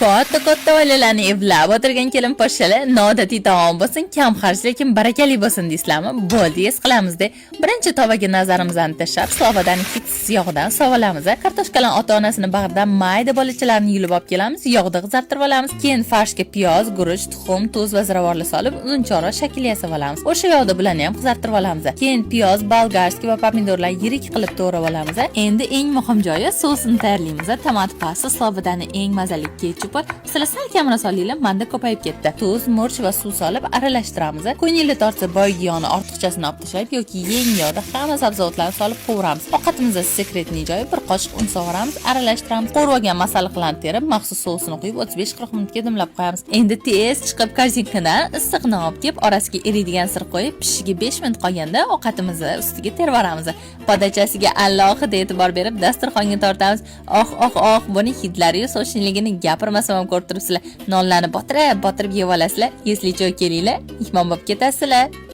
Katta oilalarni evlab o'tirgan kelin poshshalar noodatiy taom bo'lsin, kam xarj lekin barakali bo'lsin deysizlarmi? Bo'ldi, es qilamizda. Birinchi tovaga nazarimizni tashlab, slovadan hitsiz yog'dan sovalamiz. Kartoshkalarning ota-onasini bag'ridan mayda bolachalarni yulib olib kelamiz, yog'da qizartirib olamiz. Keyin farshga piyoz, guruch, tuxum, tuz va ziravorli solib, uzunchora shakl yasab olamiz. O'sha yog'da bularni ham qizartirib olamiz. Keyin piyoz, bolgarskiy va pomidorlarni yirik qilib to'g'rab olamiz. Endi eng muhim joyi sosini tayyorlaymiz. Tomat pasta, slovadan eng mazali ketchup. Sizlar sal kamroq solinglar, menda ko'payib ketdi. Tuz, murch va suv solib aralashtiramiz. Ko'ngilli tortsa boygi yog'ni ortiqchasini olib tashlab yoki yeng yog'da hamma sabzavotlarni solib qovuramiz. Ovqatimizda sekretniy joyi bir qoshiq un sog'oramiz, aralashtiramiz. Qo'rvagan masalliqlarni terib, maxsus sosini quyib 35-40 minutga dimlab qo'yamiz. Endi tez chiqib korzinkadan issiqni olib kelib, orasiga eriydigan sir qo'yib, pishishiga 5 minut qolganda ovqatimizni ustiga terib yuboramiz. Podachasiga alohida e'tibor berib, dasturxonga tortamiz. Oh, buni hidlari-yu so'shinligini gapirmasam ham ko'rib turibsizlar. Nonlarni botirib yeb olasizlar. Esli joy kelinglar, mehmon bo'lib ketasizlar.